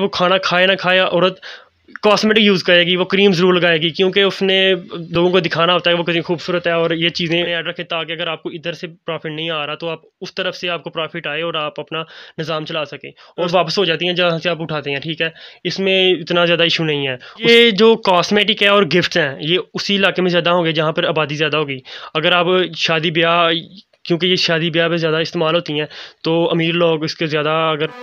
वो खाना खाए ना खाए, औरत कॉस्मेटिक यूज़ करेगी, वो क्रीम ज़रूर लगाएगी, क्योंकि उसने लोगों को दिखाना होता है वो कितनी खूबसूरत है, और ये चीज़ें ऐड रखें ताकि अगर आपको इधर से प्रॉफिट नहीं आ रहा तो आप उस तरफ से आपको प्रॉफिट आए और आप अपना निज़ाम चला सकें, और वापस हो जाती हैं जहाँ से आप उठाते हैं। ठीक है, इसमें इतना ज़्यादा इशू नहीं है। ये जो कॉस्मेटिक है और गिफ्ट्स हैं, ये उसी इलाके में ज़्यादा होंगे जहाँ पर आबादी ज़्यादा होगी। अगर आप शादी ब्याह, क्योंकि ये शादी ब्याह में ज़्यादा इस्तेमाल होती हैं, तो अमीर लोग इसके ज़्यादा अगर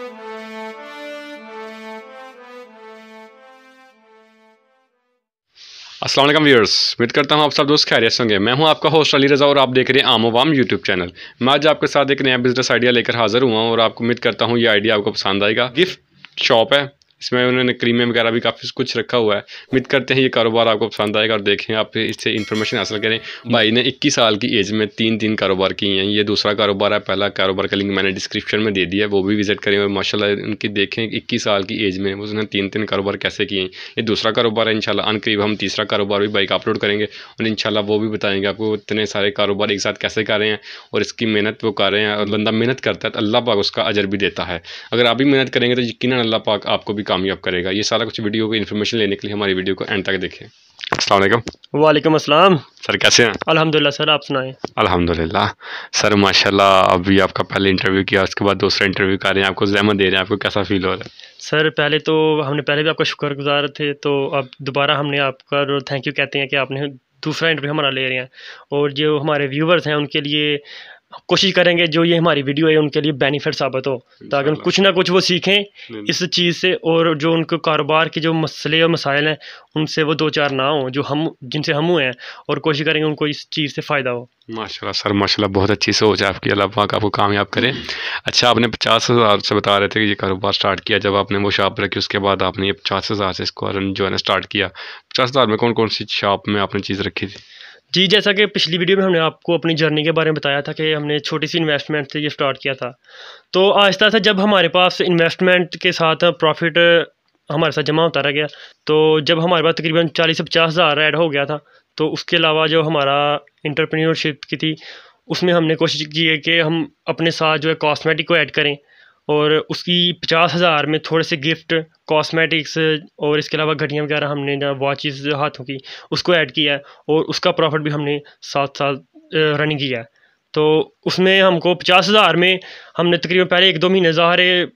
अस्सलाम वालेकुम व्यूअर्स, उम्मीद करता हूँ आप सब दोस्त खैरियत से होंगे। मैं हूँ आपका होस्ट अली रज़ा और आप देख रहे हैं आम अवाम यूट्यूब चैनल। मैं आज आपके साथ एक नया बिजनेस आइडिया लेकर हाजिर हुआ हूँ और आपको उम्मीद करता हूँ ये आइडिया आपको पसंद आएगा। गिफ्ट शॉप है, इसमें उन्होंने क्रीमें वगैरह भी काफ़ी कुछ रखा हुआ है। उम्मीद करते हैं ये कारोबार आपको पसंद आएगा और देखें आप इससे इन्फॉर्मेशन हासिल करें। भाई ने 21 साल की एज में तीन कारोबार किए हैं। ये दूसरा कारोबार है, पहला कारोबार का लिंक मैंने डिस्क्रिप्शन में दे दिया है, वो भी विजिट करें। और माशाल्लाह उनकी देखें 21 साल की एज में उसने तीन कारोबार कैसे किए हैं। ये दूसरा कारोबार है, इंशाल्लाह अनकरीब हम तीसरा कारोबार भी बाइक अपलोड करेंगे और इंशाल्लाह वो भी बताएंगे आपको इतने सारे कारोबार एक साथ कैसे कर रहे हैं और इसकी मेहनत वो कर रहे हैं। और बंदा मेहनत करता है तो अल्लाह पाक उसका अजर भी देता है। अगर आप भी मेहनत करेंगे तो यकीनन अल्लाह पाक आपको भी कामयाब करेगा। ये सारा कुछ वीडियो को इन्फॉर्मेशन लेने के लिए हमारी वीडियो को एंड तक देखें। अस्सलाम वालेकुम। वालेकुम अस्सलाम। सर कैसे हैं? अल्हम्दुलिल्लाह सर, आप सुनाएं। अल्हम्दुलिल्लाह सर, माशाल्लाह अभी आपका पहले इंटरव्यू किया, उसके बाद दूसरा इंटरव्यू कर रहे हैं, आपको ज़हमत दे रहे हैं, आपको कैसा फील हो रहा है? सर पहले तो हमने पहले भी आपका शुक्रगुजार थे, तो अब दोबारा हमने आपका थैंक यू कहते हैं कि आपने दूसरा इंटरव्यू हमारा ले रहे हैं। और जो हमारे व्यूवर्स हैं उनके लिए कोशिश करेंगे जो ये हमारी वीडियो है उनके लिए बेनिफिट साबित हो, ताकि उन कुछ ना कुछ वो सीखें इस चीज़ से, और जो उनको कारोबार के जो मसले और मसाइल हैं उनसे वो दो चार ना हो जो हम जिनसे हम हुए हैं, और कोशिश करेंगे उनको इस चीज़ से फ़ायदा हो। माशाल्लाह सर, माशाल्लाह बहुत अच्छी सोच है आपकी, अल्लाह पाक आपको कामयाब करे। अच्छा, आपने 50,000 से बता रहे थे कि ये कारोबार स्टार्ट किया, जब आपने वो शॉप रखी उसके बाद आपने ये 50,000 से इसको जो है ना स्टार्ट किया। 50,000 में कौन कौन सी शॉप में आपने चीज़ रखी थी? जी, जैसा कि पिछली वीडियो में हमने आपको अपनी जर्नी के बारे में बताया था कि हमने छोटी सी इन्वेस्टमेंट से ये स्टार्ट किया था, तो आहिस्ता आहिस्ता जब हमारे पास इन्वेस्टमेंट के साथ प्रॉफिट हमारे साथ जमा होता रह गया, तो जब हमारे पास तकरीबन 40 से 50,000 ऐड हो गया था, तो उसके अलावा जो हमारा एंटरप्रेन्योरशिप की थी उसमें हमने कोशिश की है कि हम अपने साथ जो है कॉस्मेटिक को ऐड करें, और उसकी 50,000 में थोड़े से गिफ्ट, कॉस्मेटिक्स और इसके अलावा घड़ियाँ वगैरह हमने ना वॉचेस हाथों की उसको ऐड किया है, और उसका प्रॉफिट भी हमने साथ साथ रनिंग किया है। तो उसमें हमको 50,000 में हमने तकरीबन पहले 1-2 महीने ज़ाहिर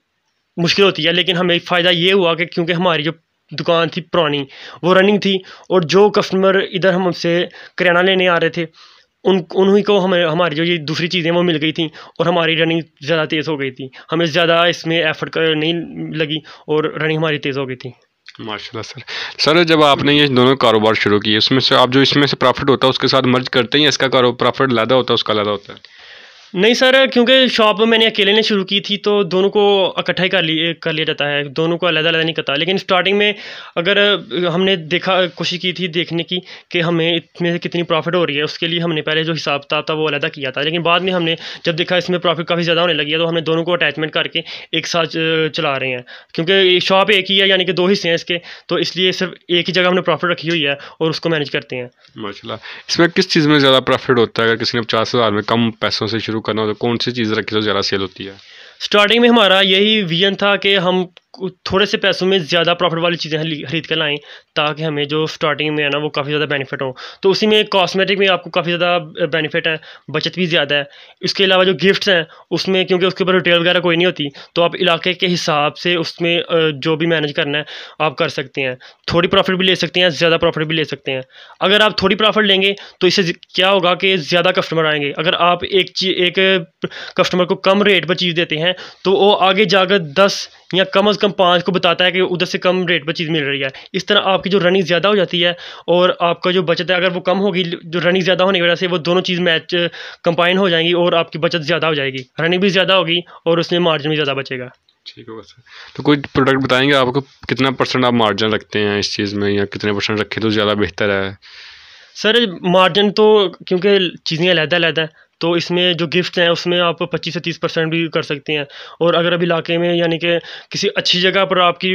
मुश्किल होती है, लेकिन हमें फ़ायदा ये हुआ कि क्योंकि हमारी जो दुकान थी पुरानी वो रनिंग थी, और जो कस्टमर इधर हमसे करियाना लेने आ रहे थे उन्हीं को हमें हमारी जो ये दूसरी चीज़ें वो मिल गई थी, और हमारी रनिंग ज़्यादा तेज़ हो गई थी, हमें ज़्यादा इसमें एफर्ट नहीं लगी और रनिंग हमारी तेज़ हो गई थी। माशाल्लाह सर। सर जब आपने ये दोनों कारोबार शुरू किए उसमें से आप जो इसमें से प्रॉफिट होता है उसके साथ मर्ज करते हैं, इसका प्रॉफिट ज़्यादा होता है उसका ज़्यादा होता है? नहीं सर, क्योंकि शॉप मैंने अकेले ने शुरू की थी तो दोनों को इकट्ठा ही कर लिया जाता है, दोनों को अलग अलग नहीं करता। लेकिन स्टार्टिंग में अगर हमने कोशिश की थी देखने की कि हमें इसमें से कितनी प्रॉफिट हो रही है, उसके लिए हमने पहले जो हिसाब था वो अलग किया था। लेकिन बाद में हमने जब देखा इसमें प्रॉफिट काफ़ी ज़्यादा होने लगी है, तो हमने दोनों को अटैचमेंट करके एक साथ चला रहे हैं, क्योंकि शॉप एक ही है, यानी कि 2 हिस्से हैं इसके, तो इसलिए सिर्फ एक ही जगह हमने प्रॉफिट रखी हुई है और उसको मैनेज करते हैं। माशाल्लाह। इसमें किस चीज़ में ज़्यादा प्रॉफिट होता है? अगर किसी ने 50,000 में कम पैसों से शुरू करना हो तो कौन सी चीज़ रखी तो ज़्यादा सेल होती है? स्टार्टिंग में हमारा यही विजन था कि हम थोड़े से पैसों में ज़्यादा प्रॉफिट वाली चीज़ें खरीद कर लाएँ, ताकि हमें जो स्टार्टिंग में है ना वो काफ़ी ज़्यादा बेनिफिट हो। तो उसी में कॉस्मेटिक में आपको काफ़ी ज़्यादा बेनिफिट है, बचत भी ज़्यादा है। इसके अलावा जो गिफ्ट्स हैं उसमें क्योंकि उसके ऊपर रिटेल वगैरह कोई नहीं होती, तो आप इलाके के हिसाब से उसमें जो भी मैनेज करना है आप कर सकते हैं। थोड़ी प्रॉफिट भी ले सकते हैं, ज़्यादा प्रॉफिट भी ले सकते हैं। अगर आप थोड़ी प्रॉफिट लेंगे तो इससे क्या होगा कि ज़्यादा कस्टमर आएंगे। अगर आप एक कस्टमर को कम रेट पर चीज़ देते हैं तो वो आगे जाकर 10 या कम से कम 5 को बताता है कि उधर से कम रेट पर चीज़ मिल रही है। इस तरह आपकी जो रनिंग ज़्यादा हो जाती है और आपका जो बचत है अगर वो कम होगी, जो रनिंग ज़्यादा होने की वजह से वो दोनों चीज़ मैच कंबाइन हो जाएंगी और आपकी बचत ज़्यादा हो जाएगी, रनिंग भी ज़्यादा होगी और उसमें मार्जिन भी ज़्यादा बचेगा। ठीक होगा सर। तो कोई प्रोडक्ट बताएंगे आपको कितना % आप मार्जिन रखते हैं इस चीज़ में, या कितने % रखें तो ज़्यादा बेहतर है? सर मार्जिन तो क्योंकि चीज़ें अलग-अलग हैं, तो इसमें जो गिफ्ट्स हैं उसमें आप 25 से 30% भी कर सकते हैं। और अगर अब इलाके में यानी कि किसी अच्छी जगह पर आपकी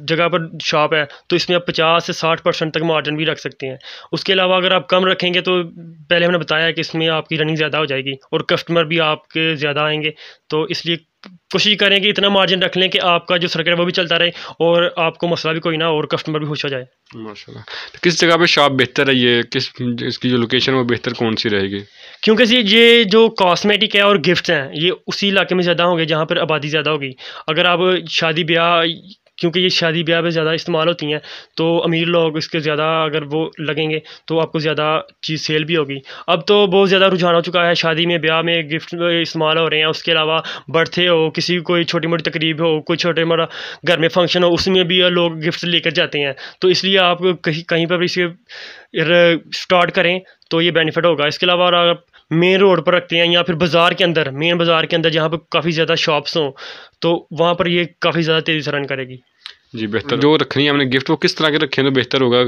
जगह पर शॉप है तो इसमें आप 50 से 60% तक मार्जिन भी रख सकते हैं। उसके अलावा अगर आप कम रखेंगे तो पहले हमने बताया कि इसमें आपकी रनिंग ज़्यादा हो जाएगी और कस्टमर भी आपके ज़्यादा आएंगे, तो इसलिए कोशिश करें कि इतना मार्जिन रख लें कि आपका जो सर्किट है वो भी चलता रहे और आपको मसला भी कोई ना और कस्टमर भी खुश हो जाए। माशाल्लाह। तो किस जगह पे शॉप बेहतर है, ये किस इसकी जो लोकेशन है वो बेहतर कौन सी रहेगी? क्योंकि ये जो कॉस्मेटिक है और गिफ्ट्स हैं ये उसी इलाके में ज़्यादा होंगे जहाँ पर आबादी ज़्यादा होगी। अगर आप शादी ब्याह, क्योंकि ये शादी ब्याह में ज़्यादा इस्तेमाल होती हैं, तो अमीर लोग इसके ज़्यादा अगर वो लगेंगे तो आपको ज़्यादा चीज़ सेल भी होगी। अब तो बहुत ज़्यादा रुझान हो चुका है, शादी में ब्याह में गिफ्ट इस्तेमाल हो रहे हैं। उसके अलावा बर्थडे हो, किसी की कोई छोटी मोटी तकरीब हो, कोई छोटे मोटा घर में फंक्शन हो, उसमें भी लोग गिफ्ट लेकर जाते हैं। तो इसलिए आप कहीं कहीं पर भी इसे स्टार्ट करें तो ये बेनिफिट होगा। इसके अलावा और आप मेन रोड पर रखते हैं या फिर बाज़ार के अंदर, मेन बाज़ार के अंदर जहाँ पर काफ़ी ज़्यादा शॉप्स हों, तो वहाँ पर ये काफ़ी ज़्यादा तेज़ी से रन करेगी। जी बेहतर। जो रखनी है हमने गिफ्ट वो किस तरह के रखे तो बेहतर होगा?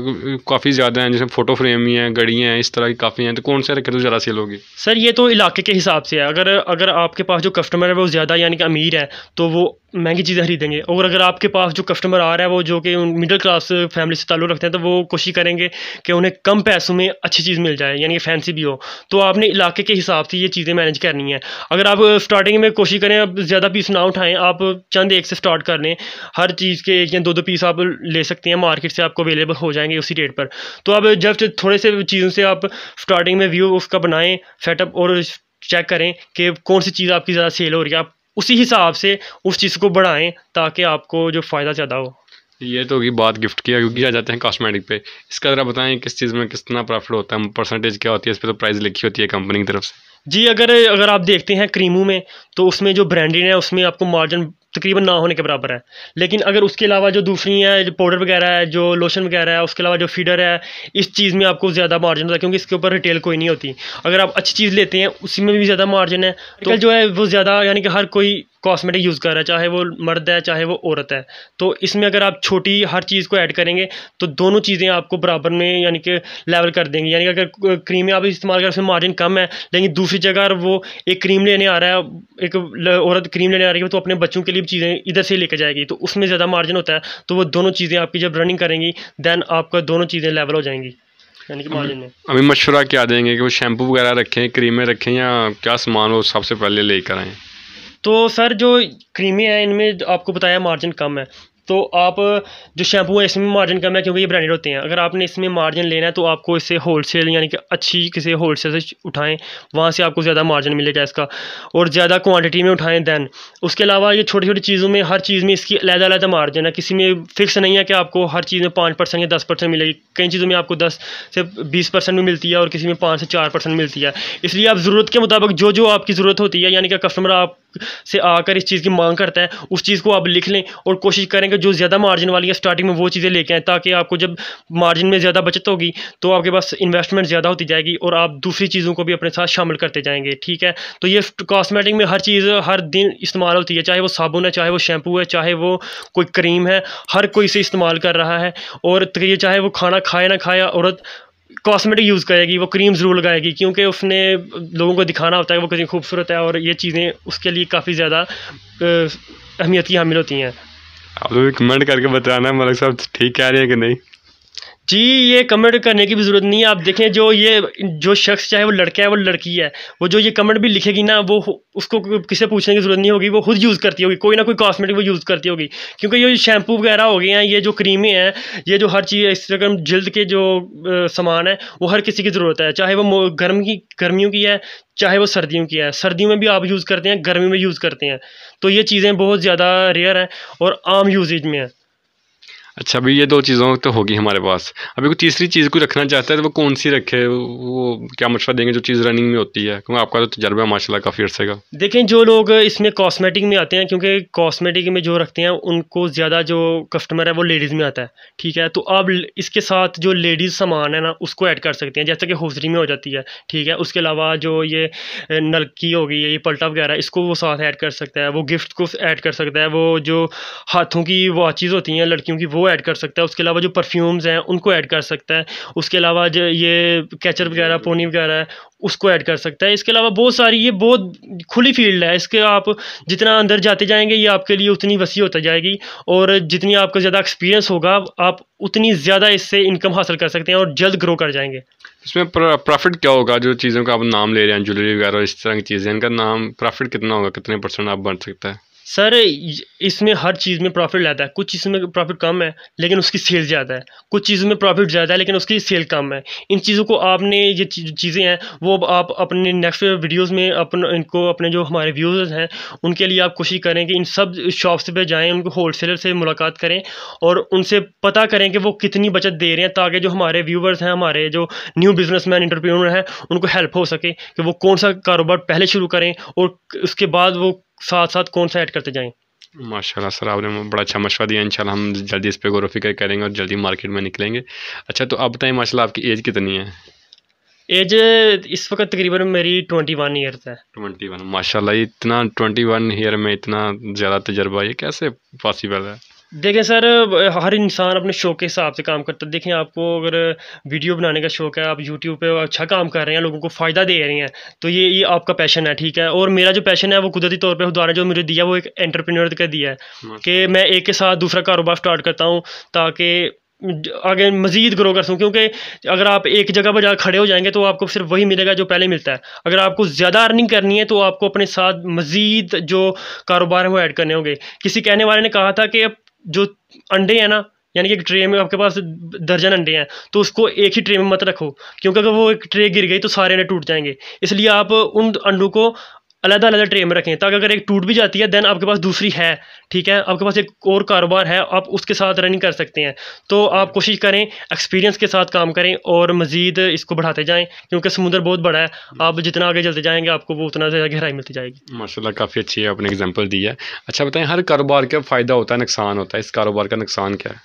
काफ़ी ज़्यादा हैं, जैसे फ़ोटो फ्रेम ही हैं, घड़ियाँ हैं, इस तरह की काफ़ी हैं, तो कौन से रखे तो ज़्यादा सेल होगी? सर ये तो इलाके के हिसाब से है। अगर आपके पास जो कस्टमर है वो ज़्यादा यानी कि अमीर है तो वो महंगी चीज़ें खरीदेंगे, और अगर आपके पास जो कस्टमर आ रहा है वो जो कि मिडिल क्लास फैमिली से ताल्लुक़ रखते हैं तो वो कोशिश करेंगे कि उन्हें कम पैसों में अच्छी चीज़ मिल जाए, यानी कि फैंसी भी हो। तो आपने इलाके के हिसाब से ये चीज़ें मैनेज करनी है। अगर आप स्टार्टिंग में कोशिश करें अब ज़्यादा पीस ना उठाएं, आप चंद एक से स्टार्ट कर लें। हर चीज़ के 1 या 2 पीस आप ले सकते हैं, मार्केट से आपको अवेलेबल हो जाएंगे उसी रेट पर। तो अब जब थोड़े से चीज़ों से आप स्टार्टिंग में व्यू उसका बनाएं सेटअप, और चेक करें कि कौन सी चीज़ आपकी ज़्यादा सेल हो रही है, आप उसी हिसाब से उस चीज़ को बढ़ाएं ताकि आपको जो फ़ायदा ज़्यादा हो। ये तो होगी बात गिफ्ट की, क्योंकि आ जाते हैं कॉस्मेटिक पे। इसका ज़रा बताएं किस चीज़ में कितना प्रॉफिट होता है, परसेंटेज क्या होती है, इस पर तो प्राइस लिखी होती है कंपनी की तरफ से। जी अगर आप देखते हैं क्रीमों में तो उसमें जो ब्रांडेड है उसमें आपको मार्जिन तकरीबन ना होने के बराबर है। लेकिन अगर उसके अलावा जो दूसरी है, जो पाउडर वगैरह है, जो लोशन वगैरह है, उसके अलावा जो फीडर है, इस चीज़ में आपको ज़्यादा मार्जिन होता है क्योंकि इसके ऊपर रिटेल कोई नहीं होती। अगर आप अच्छी चीज़ लेते हैं उसी में भी ज़्यादा मार्जिन है। तो जो है वो ज़्यादा यानी कि हर कोई कॉस्मेटिक यूज़ कर रहा है, चाहे वो मर्द है चाहे वो औरत है। तो इसमें अगर आप छोटी हर चीज़ को ऐड करेंगे तो दोनों चीज़ें आपको बराबर में यानी कि लेवल कर देंगी। यानी कि अगर क्रीमें आप इस्तेमाल करें उसमें मार्जिन कम है, लेकिन दूसरी जगह अगर वो एक क्रीम लेने आ रहा है, एक औरत क्रीम लेने आ रही है तो अपने बच्चों के लिए चीज़ें इधर से लेकर जाएगी, तो उसमें ज़्यादा मार्जिन होता है। तो वो दोनों चीज़ें आपकी जब रनिंग करेंगी देन आपका दोनों चीज़ें लेवल हो जाएंगी यानी कि मार्जिन में। अभी मशवरा क्या देंगे कि वो शैम्पू वगैरह रखें, क्रीमें रखें, या क्या सामान वो सबसे पहले लेकर आएँ? तो सर जो क्रीमें हैं इनमें आपको बताया मार्जिन कम है, तो आप जो शैम्पू है इसमें मार्जिन कम है क्योंकि ये ब्रांडेड होते हैं। अगर आपने इसमें मार्जिन लेना है तो आपको इससे होलसेल यानी कि अच्छी किसी होलसेल से उठाएं, वहाँ से आपको ज़्यादा मार्जिन मिलेगा इसका, और ज़्यादा क्वांटिटी में उठाएं दैन। उसके अलावा ये छोटी छोटी चीज़ों में हर चीज़ में इसकी अलग-अलग मार्जिन है, किसी में फ़िक्स नहीं है कि आपको हर चीज़ में 5% या 10% मिलेगी। कई चीज़ों में आपको 10 से 20% भी मिलती है और किसी में 5 से 4% मिलती है। इसलिए आप ज़रूरत के मुताबिक जो जो आपकी ज़रूरत होती है, यानी कि कस्टमर आप से आकर इस चीज़ की मांग करता है, उस चीज़ को आप लिख लें और कोशिश करें कि जो ज़्यादा मार्जिन वाली है स्टार्टिंग में वो चीज़ें लेके आएँ, ताकि आपको जब मार्जिन में ज़्यादा बचत होगी तो आपके पास इन्वेस्टमेंट ज़्यादा होती जाएगी और आप दूसरी चीज़ों को भी अपने साथ शामिल करते जाएंगे। ठीक है, तो ये कॉस्मेटिक में हर चीज़ हर दिन इस्तेमाल होती है, चाहे वो साबुन है, चाहे वो शैम्पू है, चाहे वो कोई क्रीम है, हर कोई इसे इस्तेमाल कर रहा है। और ये चाहे वो खाना खाए ना खाए, औरत कॉस्मेटिक यूज़ करेगी, वो क्रीम ज़रूर लगाएगी क्योंकि उसने लोगों को दिखाना होता है वो कितनी खूबसूरत है, और ये चीज़ें उसके लिए काफ़ी ज़्यादा अहमियत की हामिल होती हैं। आप लोग कमेंट करके बताना मलिक साहब ठीक कह रहे हैं कि नहीं। जी ये कमेंट करने की भी ज़रूरत नहीं है। आप देखें जो शख्स चाहे वो लड़का है वो लड़की है, वो जो ये कमेंट भी लिखेगी ना वो उसको किसी पूछने की ज़रूरत नहीं होगी, वो खुद यूज़ करती होगी, कोई ना कोई कॉस्मेटिक वो यूज़ करती होगी। क्योंकि ये शैम्पू वगैरह हो गए हैं, ये जो क्रीमें हैं, ये जो हर चीज़ इस तरह जल्द के जो सामान है वो हर किसी की ज़रूरत है, चाहे वो गर्मियों की है चाहे वो सर्दियों की है। सर्दियों में भी आप यूज़ करते हैं, गर्मियों में यूज़ करते हैं, तो ये चीज़ें बहुत ज़्यादा रेयर हैं और आम यूजेज में है। अच्छा, अभी ये 2 चीज़ों तो होगी हमारे पास। अभी कोई तीसरी चीज़ कोई रखना चाहता है तो वो कौन सी रखे? वो क्या मशवरा देंगे जो चीज़ रनिंग में होती है? क्योंकि आपका तो तजुर्बा है माशाल्लाह काफ़ी अरसे का। देखें जो लोग इसमें कॉस्मेटिक में आते हैं, क्योंकि कॉस्मेटिक में जो रखते हैं उनको ज़्यादा जो कस्टमर है वो लेडीज़ में आता है। ठीक है, तो आप इसके साथ जो लेडीज़ सामान है ना उसको ऐड कर सकते हैं, जैसे कि हौजरी में हो जाती है। ठीक है, उसके अलावा जो ये नलकी हो गई, ये पल्टा वगैरह, इसको वो साथ ऐड कर सकता है, वो गिफ्ट को ऐड कर सकता है, वो जो हाथों की वॉचेज़ होती हैं लड़कियों की वो ऐड कर सकता है। उसके अलावा जो परफ्यूम्स हैं उनको ऐड कर सकता है। उसके अलावा जो ये कैचर वगैरह, पोनी वगैरह है उसको ऐड कर सकता है। इसके अलावा बहुत सारी, ये बहुत खुली फील्ड है, इसके आप जितना अंदर जाते जाएंगे ये आपके लिए उतनी वसी होता जाएगी, और जितनी आपको ज़्यादा एक्सपीरियंस होगा आप उतनी ज़्यादा इससे इनकम हासिल कर सकते हैं और जल्द ग्रो कर जाएंगे। इसमें प्रॉफिट क्या होगा? जो चीज़ों का आप नाम ले रहे हैं, ज्वेलरी वगैरह इस तरह की चीज़ें, इनका नाम प्रॉफिट कितना होगा? कितने % आप बढ़ सकता है? सर इसमें हर चीज़ में प्रॉफिट रहता है। कुछ चीज़ों में प्रॉफिट कम है लेकिन उसकी सेल ज़्यादा है, कुछ चीज़ों में प्रॉफिट ज़्यादा है लेकिन उसकी सेल कम है। इन चीज़ों को आपने ये चीज़ें हैं वो आप अपने नेक्स्ट वीडियोज़ में इनको अपने जो हमारे व्यूअर्स हैं उनके लिए आप कोशिश करें कि इन सब शॉप्स पे जाएँ, उनको होलसेलर से मुलाकात करें और उनसे पता करें कि वो कितनी बचत दे रहे हैं, ताकि जो हमारे व्यूअर्स हैं, हमारे जो न्यू बिजनेसमैन एंटरप्रेन्योर हैं, उनको हेल्प हो सके कि वो कौन सा कारोबार पहले शुरू करें और उसके बाद वो साथ साथ कौन सा ऐड करते जाएं। माशाल्लाह सर, आपने बड़ा अच्छा मशवरा दिया। इंशाल्लाह हम जल्दी इस पे गौर व फिक्र करेंगे और जल्दी मार्केट में निकलेंगे। अच्छा, तो आप बताएं माशाल्लाह आपकी एज कितनी है? एज इस वक्त तकरीबन मेरी 21 ईयर्स है। 21। माशाल्लाह, ये इतना 21 ईयर में इतना ज़्यादा तजर्बा, ये कैसे पॉसिबल है? देखें सर, हर इंसान अपने शौक के हिसाब से काम करता है। देखें, आपको अगर वीडियो बनाने का शौक है, आप यूट्यूब पे अच्छा काम कर रहे हैं, लोगों को फ़ायदा दे रहे हैं, तो ये आपका पैशन है, ठीक है। और मेरा जो पैशन है वो कुदरती तौर पे खुदा ने जो मुझे दिया वो एक एंटरप्रेन्योर का दिया है कि मैं एक के साथ दूसरा कारोबार स्टार्ट करता हूँ ताकि आगे मज़ीद ग्रो कर सकूँ। क्योंकि अगर आप एक जगह पर जा खड़े हो जाएंगे तो आपको सिर्फ वही मिलेगा जो पहले मिलता है। अगर आपको ज़्यादा अर्निंग करनी है तो आपको अपने साथ मज़ीद जो कारोबार है वो ऐड करने होंगे। किसी कहने वाले ने कहा था कि जो अंडे हैं ना, यानी कि एक ट्रे में आपके पास दर्जन अंडे हैं तो उसको एक ही ट्रे में मत रखो, क्योंकि अगर वो एक ट्रे गिर गई तो सारे अंडे टूट जाएंगे। इसलिए आप उन अंडों को अलग अलग ट्रे में रखें, ताकि अगर एक टूट भी जाती है देन आपके पास दूसरी है, ठीक है, आपके पास एक और कारोबार है, आप उसके साथ रनिंग कर सकते हैं। तो आप कोशिश करें एक्सपीरियंस के साथ काम करें और मज़ीद इसको बढ़ाते जाएं, क्योंकि समुद्र बहुत बड़ा है। आप जितना आगे चलते जाएंगे आपको वो उतना ज़्यादा गहराई मिलती जाएगी। माशाल्लाह, काफ़ी अच्छी आपने एग्जांपल दी है। अच्छा बताएं, हर कारोबार का फ़ायदा होता है, नुकसान होता है, इस कारोबार का नुकसान क्या है?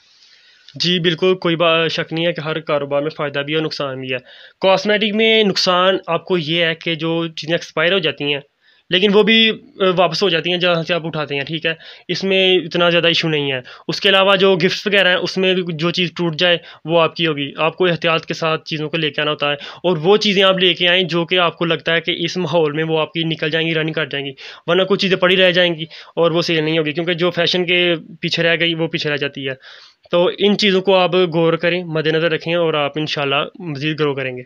जी बिल्कुल, कोई शक नहीं है कि हर कारोबार में फ़ायदा भी है और नुकसान भी है। कॉस्मेटिक में नुकसान आपको ये है कि जो चीज़ें एक्सपायर हो जाती हैं लेकिन वो भी वापस हो जाती हैं जहाँ से आप उठाते हैं, ठीक है। इसमें इतना ज़्यादा इशू नहीं है। उसके अलावा जो गिफ्ट्स वगैरह हैं उसमें जो चीज़ टूट जाए वो आपकी होगी। आपको एहतियात के साथ चीज़ों को लेके आना होता है और वो चीज़ें आप लेके आएँ जो कि आपको लगता है कि इस माहौल में वो आपकी निकल जाएँगी, रन कर जाएँगी। वरना कुछ चीज़ें पड़ी रह जाएँगी और वो सेल नहीं होगी, क्योंकि जो फ़ैशन के पीछे रह गई वो पीछे रह जाती है। तो इन चीज़ों को आप गौर करें, मद्देनज़र रखें और आप इंशाल्लाह मज़ीद ग्रो करेंगे।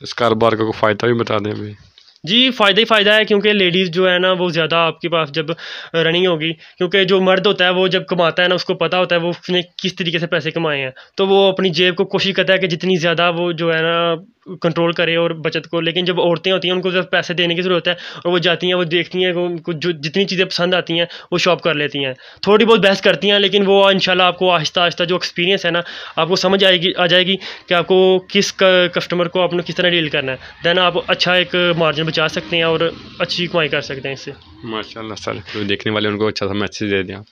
इस कारोबार का कोई फ़ायदा भी बता दें अभी। जी, फ़ायदा ही फ़ायदा है, क्योंकि लेडीज़ जो है ना वो ज़्यादा आपके पास जब रनिंग होगी, क्योंकि जो मर्द होता है वो जब कमाता है ना उसको पता होता है वो उसने किस तरीके से पैसे कमाए हैं। तो वो अपनी जेब को कोशिश करता है कि जितनी ज़्यादा वो जो है ना कंट्रोल करे और बचत को। लेकिन जब औरतें होती हैं उनको सिर्फ पैसे देने की ज़रूरत है और वो जाती हैं, वो देखती हैं, वो उनको जो जितनी चीज़ें पसंद आती हैं वो शॉप कर लेती हैं। थोड़ी बहुत बहस करती हैं लेकिन वो इंशाल्लाह आपको आहिस्ता-आहिस्ता जो एक्सपीरियंस है ना आपको समझ आ जाएगी कि आपको किस कस्टमर को आपने किस तरह डील करना है। देन आप अच्छा एक मार्जिन बचा सकते हैं और अच्छी कमाई कर सकते हैं इससे। माशाल्लाह सर, तो देखने वाले उनको अच्छा सा मैसेज दे दें आप।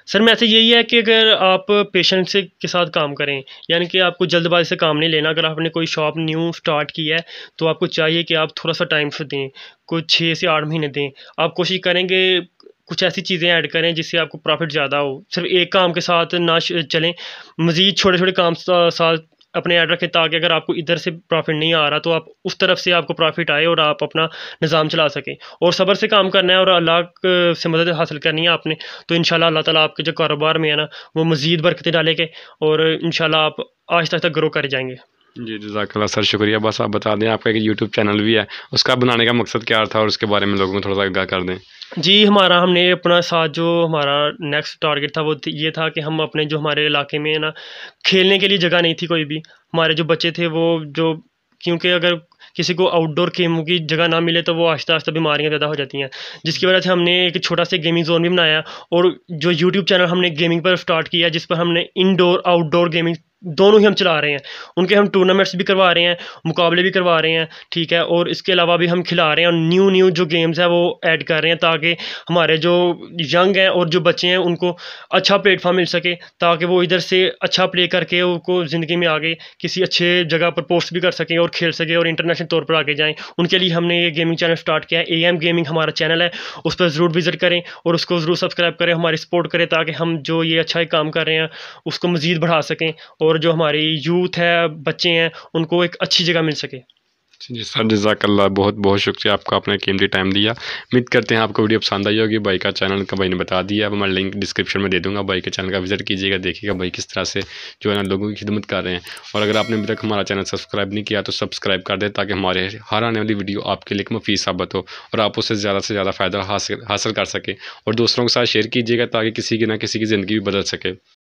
सर मैसेज यही है कि अगर आप पेशेंस से के साथ काम करें, यानी कि आपको जल्दबाजी से काम नहीं लेना। अगर आपने कोई शॉप न्यू स्टार्ट की है तो आपको चाहिए कि आप थोड़ा सा टाइम से दें, कुछ 6 से 8 महीने दें। आप कोशिश करेंगे कुछ ऐसी चीज़ें ऐड करें जिससे आपको प्रॉफिट ज़्यादा हो। सिर्फ एक काम के साथ ना चलें, मज़ीद छोटे छोटे काम साथ अपने ऐड रखें, ताकि अगर आपको इधर से प्रॉफिट नहीं आ रहा तो आप उस तरफ से आपको प्रॉफिट आए और आप अपना निज़ाम चला सकें। और सब्र से काम करना है और अल्लाह से मदद हासिल करनी है आपने, तो इंशाल्लाह अल्लाह ताला आपके जो कारोबार में है ना वो मज़ीद बरकतें डालेंगे और इंशाल्लाह आप आहिस्ता आहिस्ता ग्रो कर जाएंगे। जी जज़ाकल्लाह सर, शुक्रिया। बस आप बता दें आपका एक यूट्यूब चैनल भी है, उसका बनाने का मकसद क्या था और उसके बारे में लोगों को थोड़ा सा आगाह कर दें। जी, हमने अपना साथ जो हमारा नेक्स्ट टारगेट था वो ये था कि हम अपने जो हमारे इलाके में ना खेलने के लिए जगह नहीं थी कोई भी। हमारे जो बच्चे थे वो जो, क्योंकि अगर किसी को आउटडोर गेमों की जगह ना मिले तो वो आहिस्ता-आहिस्ता बीमारियाँ पैदा हो जाती हैं। जिसकी वजह से हमने एक छोटा सा गेमिंग ज़ोन भी बनाया और जो यूट्यूब चैनल हमने गेमिंग पर स्टार्ट किया, जिस पर हमने इनडोर आउटडोर गेमिंग दोनों ही हम चला रहे हैं। उनके हम टूर्नामेंट्स भी करवा रहे हैं, मुकाबले भी करवा रहे हैं, ठीक है। और इसके अलावा भी हम खिला रहे हैं और न्यू जो गेम्स हैं वो ऐड कर रहे हैं, ताकि हमारे जो यंग हैं और जो बच्चे हैं उनको अच्छा प्लेटफॉर्म मिल सके, ताकि वो इधर से अच्छा प्ले करके उनको ज़िंदगी में आगे किसी अच्छे जगह पर पोस्ट भी कर सकें और खेल सकें और इंटरनेशनल तौर पर आगे जाएँ। उनके लिए हमने ये गेमिंग चैनल स्टार्ट किया है। एम गेमिंग हमारा चैनल है, उस पर ज़रूर विज़िट करें और उसको ज़रूर सब्सक्राइब करें, हमारी सपोर्ट करें, ताकि हम जो ये अच्छा काम कर रहे हैं उसको मज़ीद बढ़ा सकें और जो हमारी यूथ है, बच्चे हैं, उनको एक अच्छी जगह मिल सके। जी सर, जज़ाकल्लाह, बहुत बहुत शुक्रिया आपका, आपने कीमती टाइम दिया। उम्मीद करते हैं आपको वीडियो पसंद आई होगी। भाई का चैनल का भाई ने बता दिया, अब मैं लिंक डिस्क्रिप्शन में दे दूँगा। भाई के चैनल का विज़िट कीजिएगा, देखिएगा भाई किस तरह से जो है ना लोगों की खिदमत कर रहे हैं। और अगर आपने अभी तक हमारा चैनल सब्सक्राइब नहीं किया तो सब्सक्राइब कर दें, ताकि हमारे हर आने वाली वीडियो आपके लिए मुफ़ीद साबित हो और आप उससे ज़्यादा फ़ायदा हासिल हासिल कर सकें। और दूसरों के साथ शेयर कीजिएगा, ताकि किसी की ना किसी की ज़िंदगी भी बदल सके।